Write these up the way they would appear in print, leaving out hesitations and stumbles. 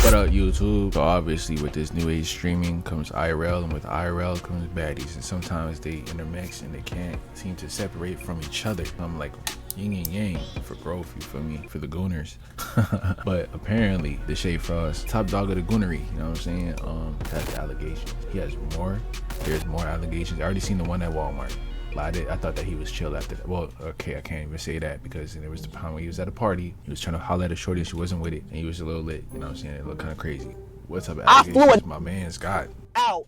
What up, YouTube? So obviously with this new age streaming comes IRL, and with IRL comes baddies, and sometimes they intermix and they can't seem to separate from each other. I'm like yin and yang for growth, you feel me, for the gooners. But apparently Deshae Frost, top dog of the goonery, you know what I'm saying? That's the allegations. He has more. There's more allegations. I already seen the one at Walmart. I thought that he was chill after that. Well, okay, I can't even say that because there was the time when he was at a party. He was trying to holler at a shorty and she wasn't with it, and he was a little lit. You know what I'm saying? It looked kind of crazy. What's up, allegations? My man's got out,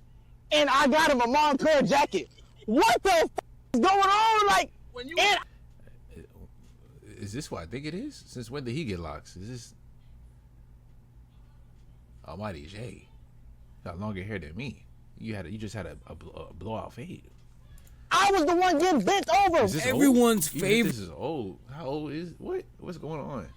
and I got him a Montclair jacket. What the f is going on? Like, when you is this what I think it is? Since when did he get locks? Is this Almighty Jay? Got longer hair than me. You just had a blowout fade. I was the one getting bent over. Everyone's favorite. This is old. How old is what's going on?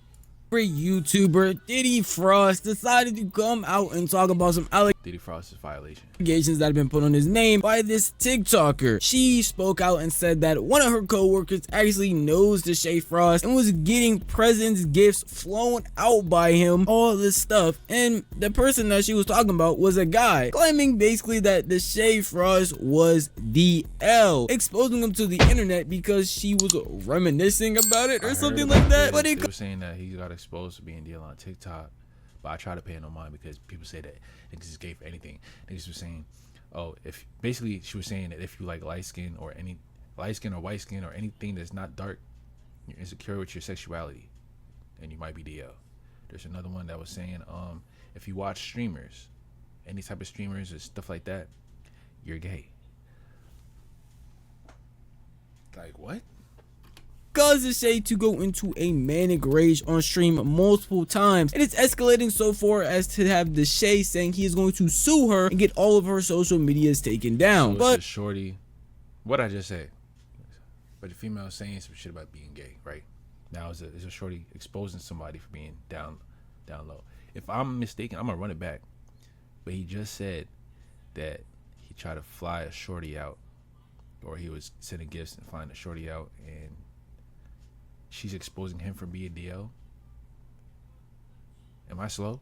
YouTuber Diddy Frost decided to come out and talk about some Diddy Frost's violation. allegations that have been put on his name by this TikToker. She spoke out and said that one of her co-workers actually knows Deshae Frost and was getting presents, gifts flown out by him, all this stuff. And the person that she was talking about was a guy claiming basically that Deshae Frost was DL, exposing him to the internet because she was reminiscing about it or something like that. But they were saying that he got exposed to being DL on TikTok. But I try to pay no mind because people say that niggas is gay for anything. Niggas were saying, oh, if basically she was saying that if you like light skin or white skin or anything that's not dark, you're insecure with your sexuality, and you might be DL. There's another one that was saying, if you watch streamers, any type of streamers or stuff like that, you're gay. Like what? Caused Deshae to go into a manic rage on stream multiple times, and it's escalating so far as to have Deshae saying he is going to sue her and get all of her social medias taken down. So but it's a shorty, what I just said, but the female saying some shit about being gay, right? Now it's a shorty exposing somebody for being down low. If I'm mistaken, I'm gonna run it back, but he just said that he tried to fly a shorty out, or he was sending gifts and flying a shorty out, and she's exposing him for being DL. Am I slow?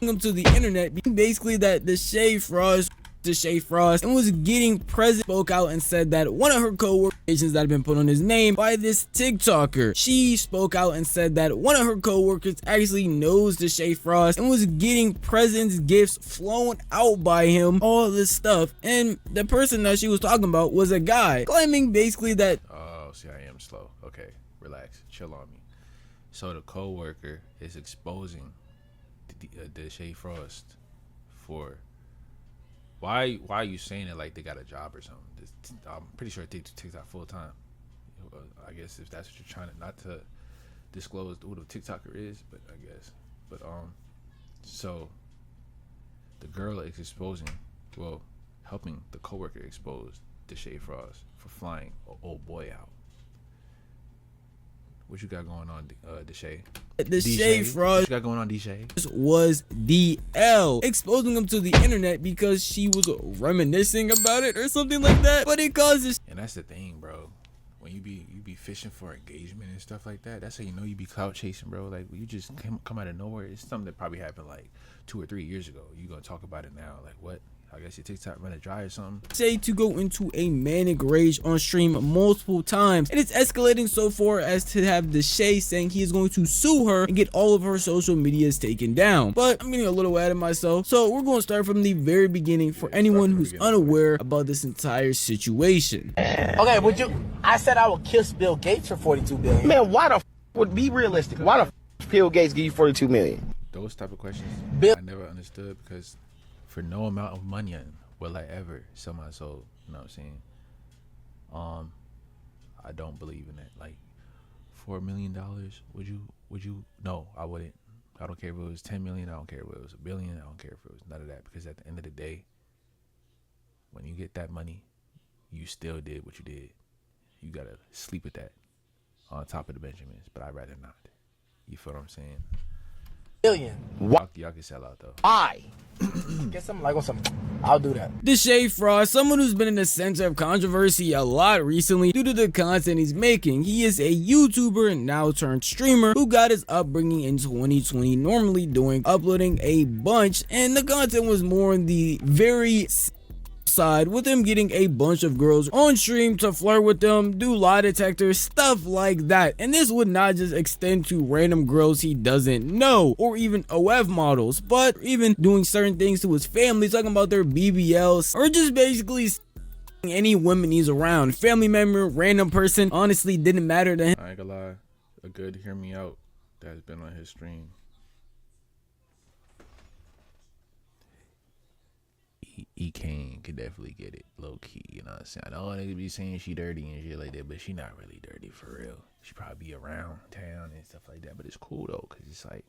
him to the internet, basically that Deshae Frost and was getting present, spoke out and said that one of her co-workers that have been put on his name by this TikToker. She spoke out and said that one of her co-workers actually knows Deshae Frost and was getting presents, gifts flown out by him, all this stuff. And the person that she was talking about was a guy claiming basically that See, I am slow. Okay, relax, chill on me. So the co-worker is exposing Deshae Frost for why are you saying it like they got a job or something? I'm pretty sure they do TikTok full time. I guess if that's what you're trying to, not to disclose who the TikToker is, but I guess. But so the girl is exposing, well, helping the co-worker expose Deshae Frost for flying an old boy out. What you got going on, Deshae? Deshae Frost what you got going on, Deshae? was DL, exposing him to the internet because she was reminiscing about it or something like that. But it causes, and that's the thing, bro. When you be fishing for engagement and stuff like that, that's how you know you be clout chasing, bro. Like you just come out of nowhere. It's something that probably happened like 2 or 3 years ago. You gonna talk about it now? Like what? I guess your TikTok running dry or something. Say to go into a manic rage on stream multiple times, and it's escalating so far as to have Deshae saying he is going to sue her and get all of her social medias taken down. But I'm getting a little ahead of myself, so we're going to start from the very beginning for anyone who's unaware about this entire situation. Okay, I said I would kiss Bill Gates for $42 billion. Man, why the f would be realistic? Why the f Bill Gates give you $42 million? Those type of questions I never understood, because for no amount of money will I ever sell my soul. You know what I'm saying? I don't believe in that. Like $4 million, would you? No, I wouldn't. I don't care if it was 10 million. I don't care if it was $1 billion. I don't care if it was none of that, because at the end of the day, when you get that money, you still did what you did. You gotta sleep with that on top of the Benjamins, but I'd rather not. You feel what I'm saying? Billion. Y'all can sell out though. Why? Get something like on some. I'll do that. Deshae Frost, someone who's been in the center of controversy a lot recently due to the content he's making. He is a YouTuber and now turned streamer who got his upbringing in 2020, normally doing uploading a bunch, and the content was more on the very side, with him getting a bunch of girls on stream to flirt with them, do lie detectors, stuff like that. And this would not just extend to random girls he doesn't know, or even OF models, but even doing certain things to his family, talking about their BBLs, or just basically any women he's around. Family member, random person, honestly didn't matter to him. I ain't gonna lie, a good hear me out that's been on his stream. E Kane could definitely get it low key, you know what I'm saying? I know niggas be saying she dirty and shit like that, but she not really dirty for real. She probably be around town and stuff like that, but it's cool though, cause it's like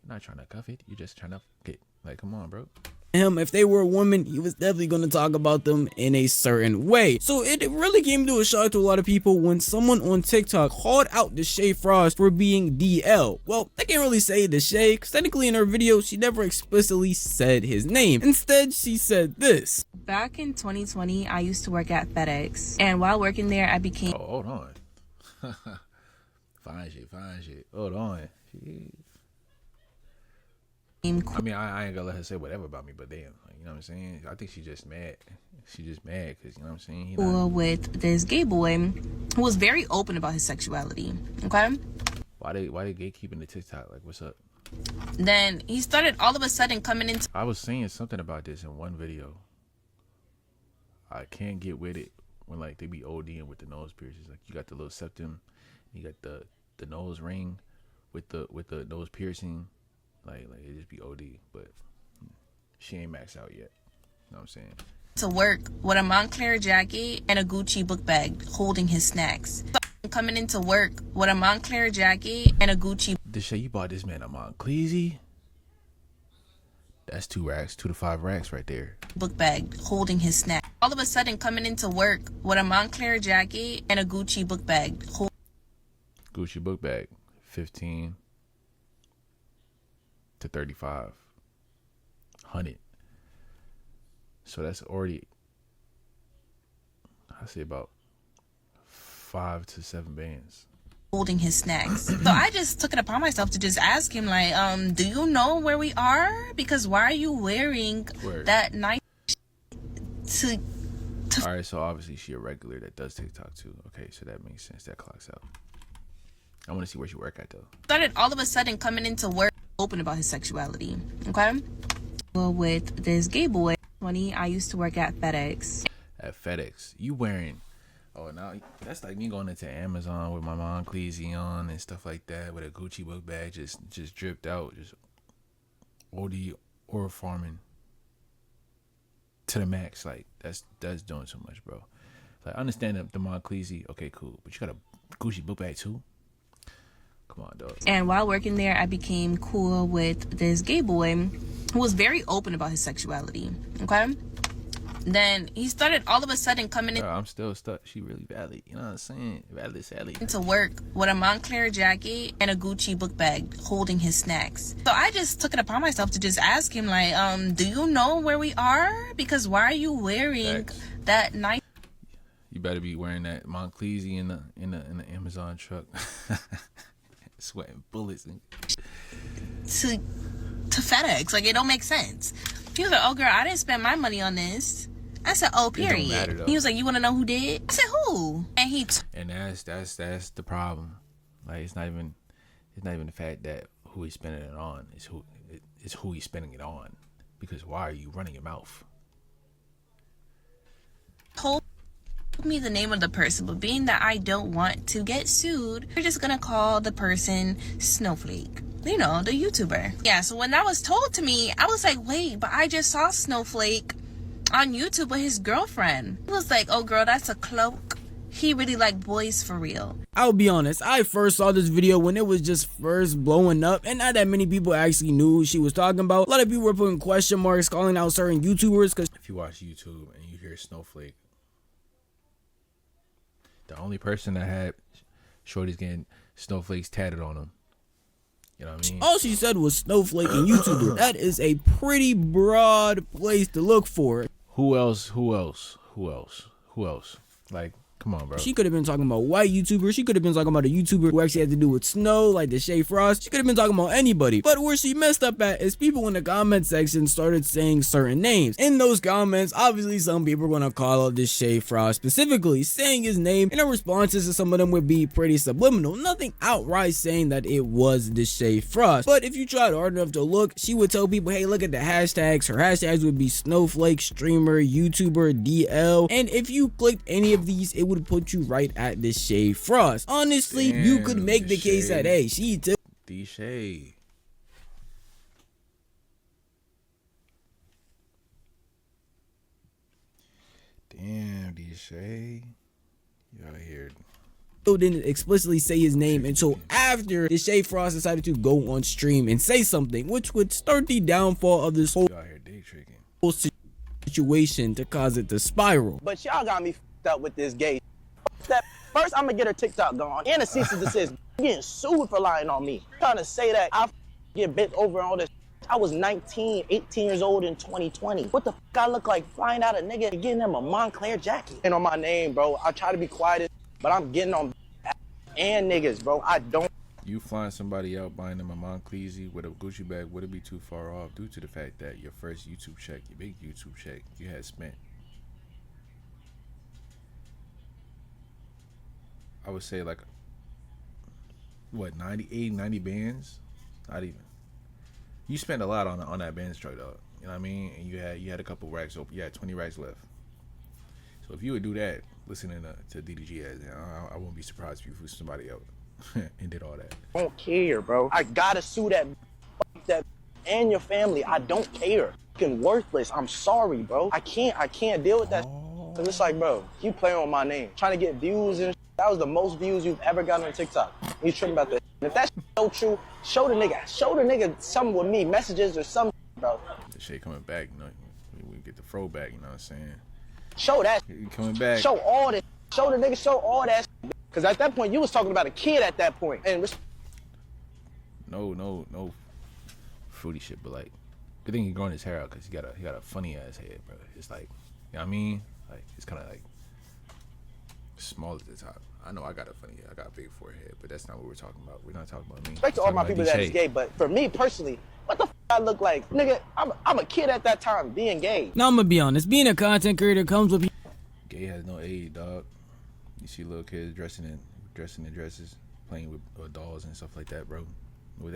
you're not trying to cuff it, you're just trying to get like, come on, bro. If they were a woman, he was definitely going to talk about them in a certain way. So it really came to a shock to a lot of people when someone on TikTok called out Deshae Frost for being DL. Well, I can't really say Deshae, because technically in her video she never explicitly said his name. Instead, she said this. Back in 2020, I used to work at FedEx, and while working there, I became hold on. fine shit. Hold on. Jeez. I mean, I ain't gonna let her say whatever about me, but damn, like, you know what I'm saying? I think she's just mad. She's just mad because, you know what I'm saying? cool with this gay boy who was very open about his sexuality, okay? Why they gatekeeping the TikTok? Like, what's up? Then he started all of a sudden coming into... I was saying something about this in one video. I can't get with it when, like, they be ODing with the nose piercings. Like, you got the little septum, you got the nose ring with the nose piercing. Like it just be OD, but she ain't maxed out yet. You know what I'm saying? To work with a Montclair jacket and a Gucci book bag, holding his snacks. Coming into work with a Montclair jacket and a Gucci. Deshae, you bought this man a Montclair? That's 2 racks, 2 to 5 racks right there. Book bag, holding his snack. All of a sudden coming into work with a Montclair jacket and a Gucci book bag. Gucci book bag, 15 to 3,500. So that's already, I say, about 5 to 7 bands. Holding his snacks. So I just took it upon myself to just ask him, like, do you know where we are? Because why are you wearing that nice to all right, so obviously she a regular that does TikTok too. Okay, so that makes sense. That clocks out. I want to see where she work at though. Started all of a sudden coming into work open about his sexuality, okay? Well, with this gay boy, 20, I used to work at FedEx. At FedEx, you wearing? Oh, now that's like me going into Amazon with my Montclair on and stuff like that, with a Gucci book bag just dripped out, just OD or farming to the max. Like that's doing so much, bro. Like I understand the Montclair, okay, cool, but you got a Gucci book bag too. Come on, dog. And while working there, I became cool with this gay boy who was very open about his sexuality, okay? Then he started all of a sudden coming in. I'm still stuck. She really valid. You know what I'm saying? Valid, Sally. To work with a Montclair jacket and a Gucci book bag, holding his snacks. So I just took it upon myself to just ask him, like, do you know where we are? Because why are you wearing that nice? You better be wearing that Montclair in the Amazon truck, sweating bullets and to FedEx. Like, it don't make sense. He was like, "Oh, girl, I didn't spend my money on this." I said, "Oh, period." He was like, "You want to know who did?" I said, "Who?" And that's the problem. Like it's not even the fact that who he's spending it on. It's who he's spending it on. Because why are you running your mouth? Told me the name of the person, but being that I don't want to get sued, we're just gonna call the person Snowflake. You know, the YouTuber. Yeah. So when that was told to me, I was like, "Wait, but I just saw Snowflake on YouTube with his girlfriend." He was like, "Oh, girl, that's a cloak. He really like boys for real." I'll be honest, I first saw this video when it was just first blowing up, and not that many people actually knew who she was talking about. A lot of people were putting question marks, calling out certain YouTubers. Because if you watch YouTube and you hear Snowflake, the only person that had shorties getting snowflakes tatted on them You know what I mean? All she said was snowflake and YouTuber. That is a pretty broad place to look for. Who else? Like, come on, bro. She could have been talking about white YouTubers. She could have been talking about a YouTuber who actually had to do with snow, like Deshae Frost. She could have been talking about anybody. But where she messed up at is people in the comment section started saying certain names. In those comments, obviously some people are gonna call out Deshae Frost specifically, saying his name, and her responses to some of them would be pretty subliminal. Nothing outright saying that it was Deshae Frost. But if you tried hard enough to look, she would tell people, hey, look at the hashtags. Her hashtags would be snowflake, streamer, YouTuber, DL. And if you clicked any of these, it would put you right at Deshae Frost. Honestly, you could make the case that, hey, she took Deshae. Damn, Deshae. You out here. didn't explicitly say his name until after Deshae Frost decided to go on stream and say something, which would start the downfall of this whole You out here day tricking. situation to cause it to spiral. But y'all got me f***ed up with this gay. That first, I'm gonna get her TikTok gone and a cease and desist. Getting sued for lying on me. Trying to say that I get bent over and all this. I was 19, 18 years old in 2020. What the f*** I look like flying out a nigga and getting him a Montclair jacket? And on my name, bro. I try to be quiet, but I'm getting on and niggas, bro. I don't. You flying somebody out buying them a Moncleese with a Gucci bag wouldn't be too far off due to the fact that your first YouTube check, your big YouTube check, you had spent, I would say like, what, 90 bands? Not even. You spent a lot on that Benz truck, though. You know what I mean? And you had a couple racks open. You had 20 racks left. So if you would do that, listening to DDG, I wouldn't be surprised if you flew somebody out and did all that. I don't care, bro. I gotta sue that and your family. I don't care. Fucking worthless. I'm sorry, bro. I can't deal with that. Cause it's like, bro, you playing on my name, trying to get views and that was the most views you've ever gotten on TikTok. You tripping about that? If that's so true, show the nigga something with me, messages or something, bro. The shit coming back, you know. We get the fro back, you know what I'm saying? Show that. Coming back. Show all this. Show the nigga. Show all that. Cause at that point you was talking about a kid at that point. And no fruity shit, but like, good thing he growing his hair out because he got a funny ass head, bro. It's like, you know what I mean? Like, it's kind of like small at the top. I know I got a big forehead, but that's not what we're talking about. We're not talking about me. Respect to all my people that is gay, but for me personally, what the f I look like? Nigga, I'm a kid at that time being gay. Now I'm gonna be honest, being a content creator comes with Gay has no age, dog. You see little kids dressing in dresses, playing with dolls and stuff like that, bro.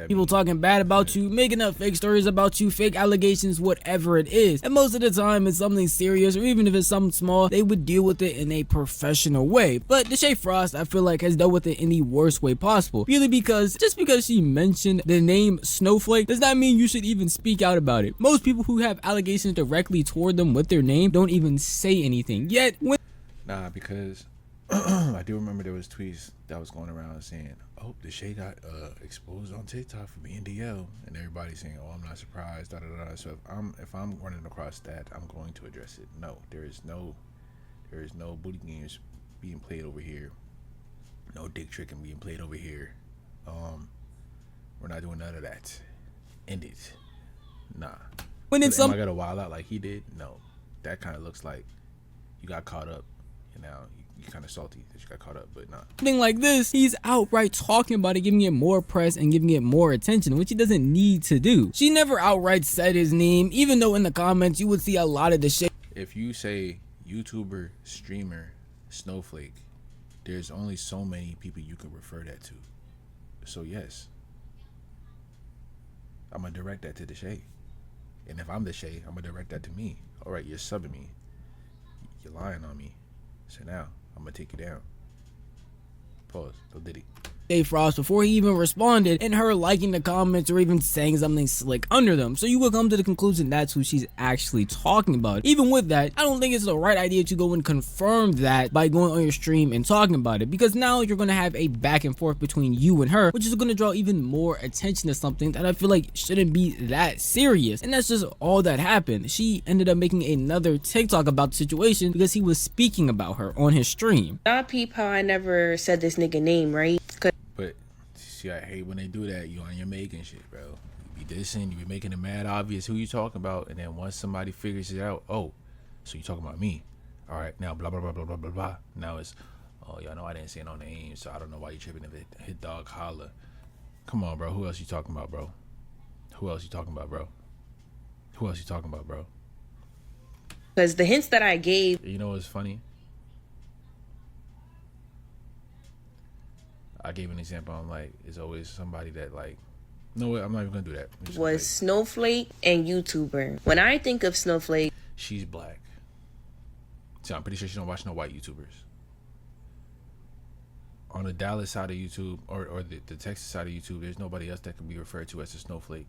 people talking bad about you, making up fake stories about you, fake allegations, whatever it is. And most of the time it's something serious, or even if it's something small, they would deal with it in a professional way. But Deshae Frost, I feel like, has dealt with it in the worst way possible. Purely because, just because she mentioned the name Snowflake does not mean you should even speak out about it. Most people who have allegations directly toward them with their name don't even say anything. Yet when because I do remember there was tweets that was going around saying, oh, Deshae got exposed on TikTok for being DL, and everybody saying, oh, I'm not surprised, da da da. So if I'm running across that, I'm going to address it. No, there is no booty games being played over here. No dick tricking being played over here. We're not doing none of that. End it. Nah. when it's am I gonna wild out like he did? No. That kind of looks like you got caught up. And now you're kind of salty that you got caught up, but nah. Something like this, he's outright talking about it, giving it more press and giving it more attention, which he doesn't need to do. She never outright said his name, even though in the comments you would see a lot of the shit. If you say YouTuber, streamer, Snowflake, there's only so many people you can refer that to. So yes, I'm gonna direct that to Deshae. And if I'm Deshae, I'm gonna direct that to me. All right, you're subbing me. You're lying on me. So now I'm gonna take you down. Pause. Go Diddy. Deshae Frost before he even responded, and her liking the comments or even saying something slick under them. So you will come to the conclusion that's who she's actually talking about. Even with that, I don't think it's the right idea to go and confirm that by going on your stream and talking about it, because now you're going to have a back and forth between you and her, which is going to draw even more attention to something that I feel like shouldn't be that serious. And that's just all that happened. She ended up making another TikTok about the situation because he was speaking about her on his stream. Y'all peep how I never said this nigga name, right? But See, I hate when they do that. You on your making shit, bro. You be dissing, you be making it mad obvious who you talking about, and then once somebody figures it out, oh, so you talking about me. All right, now blah, blah, blah, blah, blah, blah, blah. Now it's, oh, y'all know I didn't say no name, so I don't know why you tripping if it hit dog holla. Come on, bro. Who else you talking about, bro? Who else you talking about, bro? Who else you talking about, bro? Because the hints that I gave. You know what's funny? I gave an example. I'm like, it's always somebody that like, no way, I'm not even gonna do that. Was Snowflake and YouTuber. When I think of Snowflake, she's black. So I'm pretty sure she don't watch no white YouTubers. On the Dallas side of YouTube or the Texas side of YouTube, there's nobody else that can be referred to as a snowflake.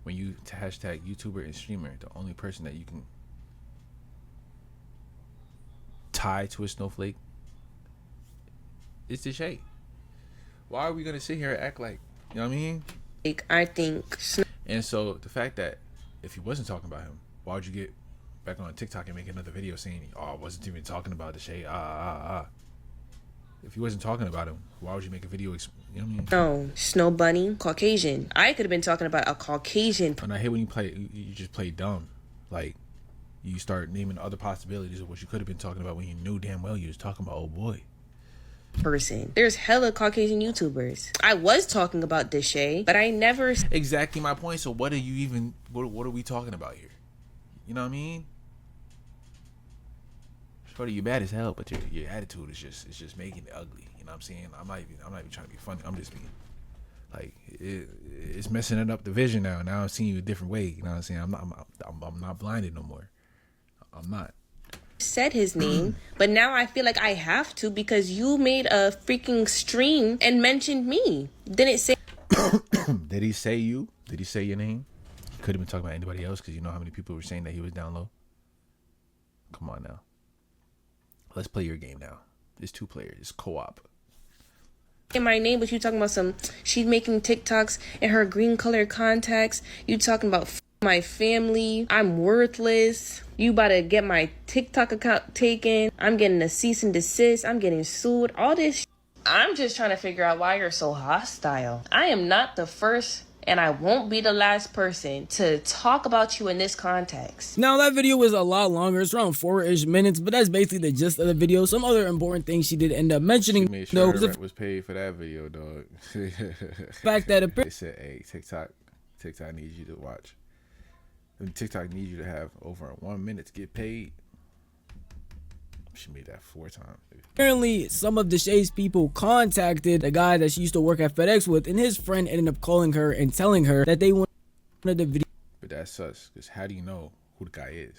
When you hashtag YouTuber and streamer, the only person that you can tie to a snowflake is Deshae. Why are we gonna sit here and act like, you know what I mean? I think. And so the fact that if he wasn't talking about him, why would you get back on TikTok and make another video saying, oh, I wasn't even talking about Deshae, If he wasn't talking about him, why would you make a video? You know what I mean? No, Snow Bunny, Caucasian. I could have been talking about a Caucasian. And I hate when you just play dumb. Like, you start naming other possibilities of what you could have been talking about when you knew damn well you was talking about old boy. Person. There's hella Caucasian YouTubers. I was talking about Deshae, but I never. Exactly my point. So what are you even? What are we talking about here? You know what I mean? Shorty, you bad as hell, but your attitude is just making it ugly. You know what I'm saying? I'm not even trying to be funny. I'm just being like it's messing it up the vision now. Now I'm seeing you a different way. You know what I'm saying? I'm not blinded no more. I'm not. Said his name, but now I feel like I have to because you made a freaking stream and mentioned me. Didn't say. Did he say you? Did he say your name? He could have been talking about anybody else because you know how many people were saying that he was down low. Come on now. Let's play your game now. It's 2 players. It's co-op. In my name, but you talking about she's making TikToks in her green color contacts. You talking about my family. I'm worthless. You about to get my TikTok account taken. I'm getting a cease and desist. I'm getting sued. All this. I'm just trying to figure out why you're so hostile. I am not the first and I won't be the last person to talk about you in this context. Now that video was a lot longer, it's around 4-ish minutes, but that's basically the gist of the video. Some other important things she did end up mentioning. She made sure the rent was paid for that video, dog. Fact that they said, hey, TikTok needs you to watch. And TikTok needs you to have over 1 minute to get paid. She made that 4 times. Apparently, some of Deshae's people contacted the guy that she used to work at FedEx with, and his friend ended up calling her and telling her that they wanted the video. But that's sus, because how do you know who the guy is?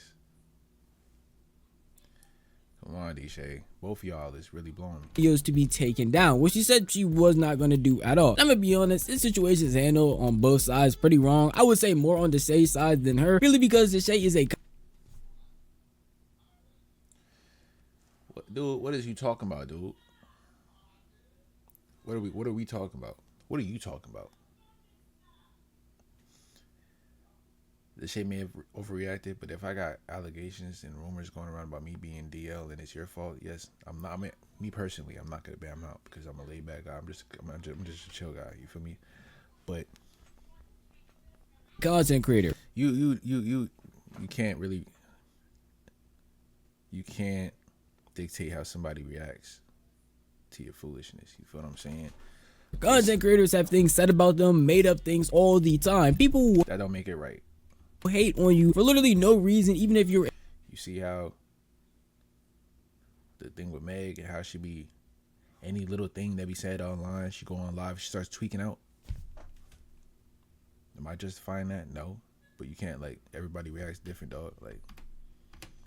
Come on, Deshae. Both of y'all is really blowing. Videos to be taken down, which she said she was not going to do at all. I'm going to be honest, this situation is handled on both sides pretty wrong. I would say more on Deshae's side than her, really because Deshae is a... Dude, what is you talking about, dude? What are we talking about? What are you talking about? Deshae may have overreacted, but if I got allegations and rumors going around about me being DL and it's your fault, yes, I'm not. I mean, me personally, I'm not gonna bam out because I'm a laid back guy. I'm just a chill guy. You feel me? But content creator, you can't really, you can't dictate how somebody reacts to your foolishness. You feel what I'm saying? Content creators have things said about them, made up things all the time. People that don't make it right. Hate on you for literally no reason, even if you're... You see how the thing with Meg and how she be, any little thing that be said online, she go on live, she starts tweaking out. Am I justifying that? No. But you can't, like, everybody reacts different, dog. Like,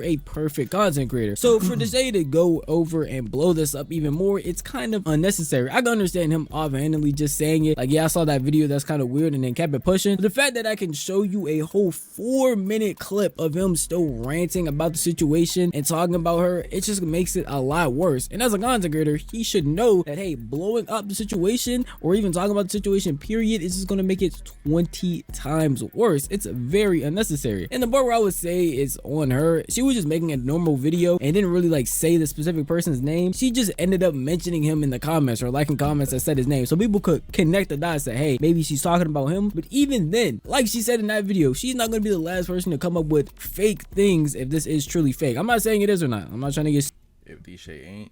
a perfect content creator. So for Deshae to go over and blow this up even more, it's kind of unnecessary. I can understand him offhandedly just saying it, like, yeah, I saw that video, that's kind of weird, and then kept it pushing. But the fact that I can show you a whole 4-minute clip of him still ranting about the situation and talking about her, it just makes it a lot worse. And as a content creator, he should know that, hey, blowing up the situation or even talking about the situation period is just going to make it 20 times worse. It's very unnecessary. And the part where I would say is on her, she was just making a normal video and didn't really like say the specific person's name. She just ended up mentioning him in the comments or liking comments that said his name, so people could connect the dots that, hey, maybe she's talking about him. But even then, like she said in that video, she's not going to be the last person to come up with fake things if this is truly fake. I'm not saying it is or not. I'm not trying to get... If Deshae ain't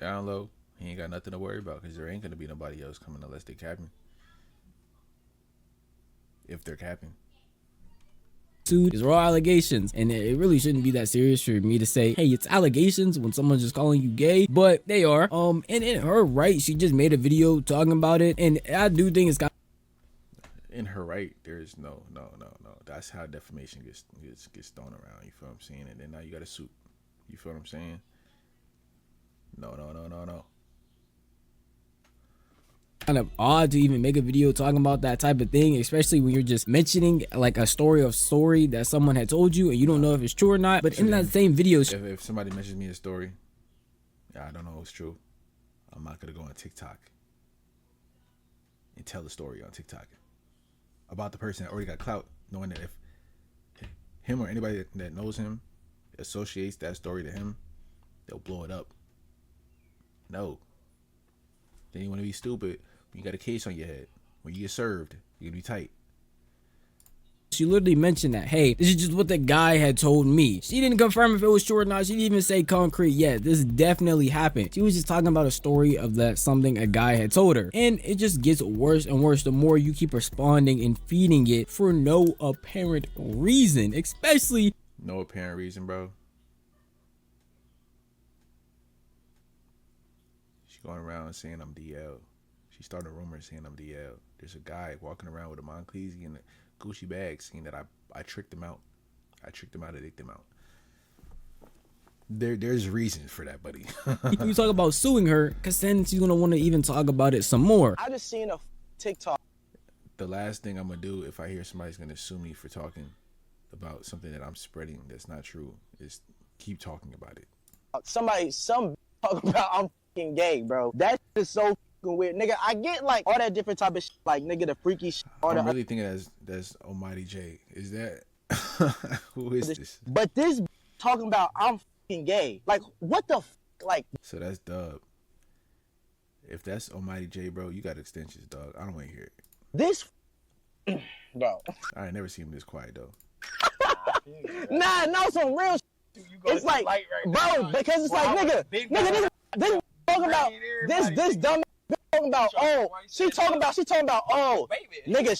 down low, he ain't got nothing to worry about, because there ain't gonna be nobody else coming unless they capping. If they're capping. It's raw allegations, and it really shouldn't be that serious for me to say, hey, it's allegations when someone's just calling you gay, but they are. And in her right, she just made a video talking about it, and I do think it's got... In her right, there's no. That's how defamation gets thrown around. You feel what I'm saying? And then now you got a suit. You feel what I'm saying? No. Kind of odd to even make a video talking about that type of thing, especially when you're just mentioning like a story that someone had told you and you don't know if it's true or not. But in that same video, if somebody mentions me a story, I don't know if it's true, I'm not gonna go on TikTok and tell the story on TikTok about the person that already got clout, knowing that if him or anybody that knows him associates that story to him, they'll blow it up. No. Then you want to be stupid. You got a case on your head. When you get served, you're gonna be tight. she literally mentioned that, hey, this is just what the guy had told me. She didn't confirm if it was true or not. She didn't even say concrete, yeah, this definitely happened. She was just talking about a story of that something a guy had told her. And it just gets worse and worse the more you keep responding and feeding it for no apparent reason, especially... No apparent reason, bro. She's going around saying I'm DL. She started a rumor saying I'm DL. There's a guy walking around with a Monclesi and a Gucci bag saying that I tricked him out. I tricked him out, I dicked him out. There's reasons for that, buddy. You talk about suing her, because then she's going to want to even talk about it some more. I just seen a TikTok. The last thing I'm going to do if I hear somebody's going to sue me for talking about something that I'm spreading that's not true is keep talking about it. Some talking about I'm fucking gay, bro. That is so fucking weird. Nigga, I get like all that different type of shit, like nigga the freaky shit. I'm really thinking that's Almighty J. Is that who is this? But this talking about I'm fucking gay. Like what the like? So that's Dub. If that's Almighty J, bro, you got extensions, dog. I don't want to hear it. This bro. I ain't never seen him this quiet though. Nah, no, some real shit. It's like, right bro, because it's like, nigga, this talking about this dumb talking about, oh, she talking about, oh, nigga,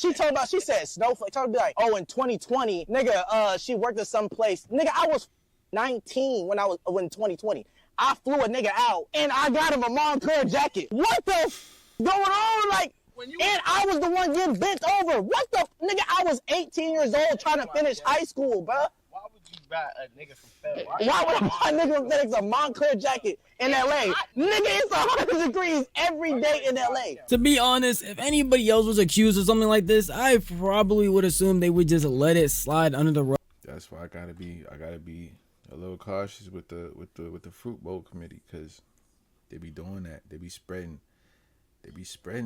she said Snowflake, talking about like, oh, in 2020, nigga, she worked at some place. Nigga, I was 19 when 2020. I flew a nigga out and I got him a Moncler jacket. What the going on? Like, and I was the one getting bent over. What the nigga? I was 18 years old trying to finish high school, bro. Why would you buy a nigga from FedEx? Why would I buy a nigga from FedEx a Moncler jacket in LA? Nigga, it's 100 degrees every day in LA. To be honest, if anybody else was accused of something like this, I probably would assume they would just let it slide under the rug. That's why I gotta be a little cautious with the Fruit Bowl committee, because they be doing that. They be spreading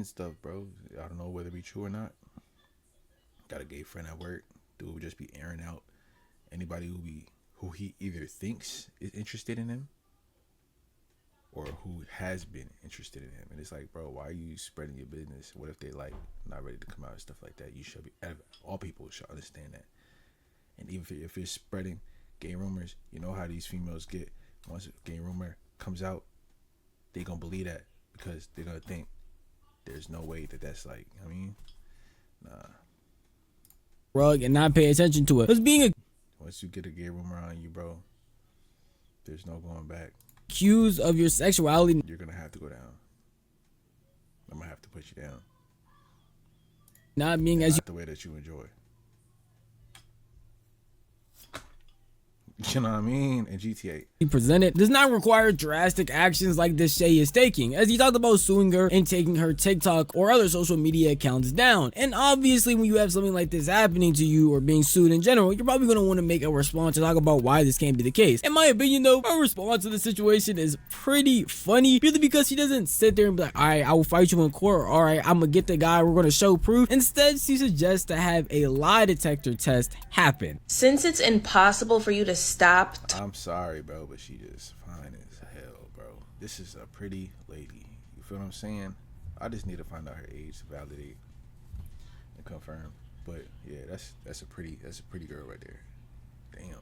stuff, bro. I don't know whether it be true or not. Got a gay friend at work. Dude would just be airing out anybody who he either thinks is interested in him or who has been interested in him. And it's like, bro, why are you spreading your business? What if they like not ready to come out and stuff like that? You should be. All people should understand that. And even if you're spreading gay rumors, you know how these females get. Once a gay rumor comes out, they gonna believe that because they're gonna think there's no way that's like, I mean, nah. Rug and not pay attention to it. Because being once you get a gay rumor on you, bro, there's no going back. Accused of your sexuality, you're gonna have to go down. I'm gonna have to put you down. Not being as not the way that you enjoy. You know what I mean? In GTA. he presented does not require drastic actions like Deshae is taking, as he talked about suing her and taking her TikTok or other social media accounts down. And obviously when you have something like this happening to you or being sued in general, you're probably going to want to make a response to talk about why this can't be the case. In my opinion though, her response to the situation is pretty funny, purely because she doesn't sit there and be like, alright, I will fight you in court, or alright, I'm gonna get the guy, we're gonna show proof. Instead, she suggests to have a lie detector test happen. Since it's impossible for you to stop I'm sorry, bro, but she just fine as hell, bro. This is a pretty lady. You feel what I'm saying? I just need to find out her age to validate and confirm. But yeah, that's a pretty girl right there. Damn.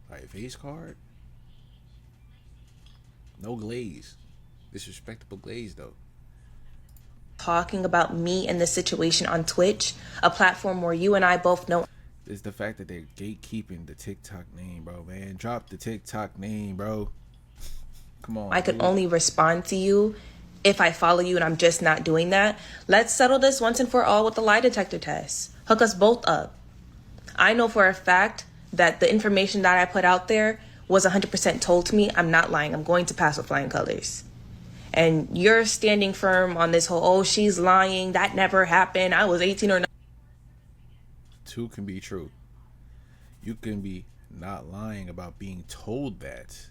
Like face card? No glaze. Disrespectable glaze though. talking about me and the situation on Twitch, a platform where you and I both know It's the fact that they're gatekeeping the TikTok name, bro, man. Drop the TikTok name, bro. Come on. I could dude. only respond to you if I follow you, and I'm just not doing that. Let's settle this once and for all with the lie detector test. Hook us both up. I know for a fact that the information that I put out there was 100% told to me. I'm not lying. I'm going to pass with flying colors. And you're standing firm on this whole, oh, she's lying. That never happened. I was 18 or 19. Two can be true. You can be not lying about being told that,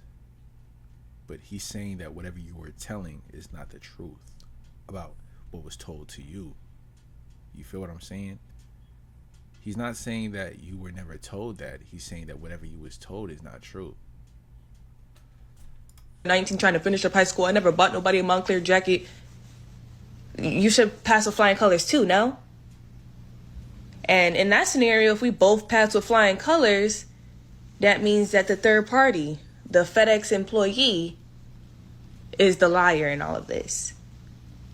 but he's saying that whatever you were telling is not the truth about what was told to you. You feel what I'm saying? He's not saying that you were never told that. He's saying that whatever you was told is not true. 19 trying to finish up high school. I never bought nobody a Montclair jacket. You should pass with flying colors too, no? And in that scenario, if we both pass with flying colors, that means that the third party, the FedEx employee, is the liar in all of this.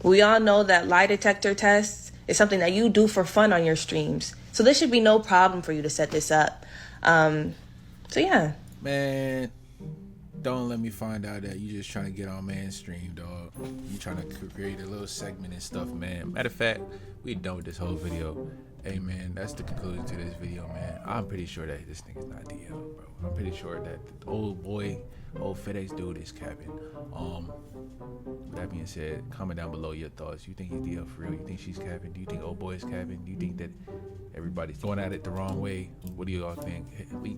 We all know that lie detector tests is something that you do for fun on your streams. So there should be no problem for you to set this up. So yeah. Man, don't let me find out that you just trying to get on mainstream, dog. You trying to create a little segment and stuff, man. Matter of fact, we done with this whole video. Hey, man, that's the conclusion to this video, man. I'm pretty sure that this nigga's not DL, bro. I'm pretty sure that the old FedEx dude is capping. With that being said, comment down below your thoughts. You think he's DL for real? You think she's capping? Do you think old boy is capping? Do you think that everybody's going at it the wrong way? What do y'all think?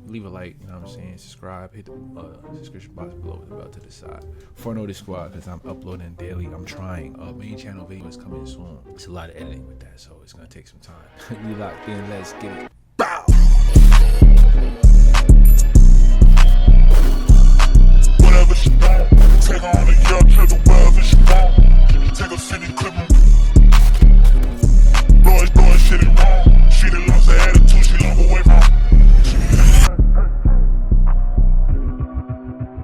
Leave a like, you know what I'm saying? Subscribe, hit the subscription box below with the bell to the side. For Know the Squad, because I'm uploading daily. I'm trying. Main channel video is coming soon. It's a lot of editing with that, so it's gonna take some time. We locked in. Let's get it.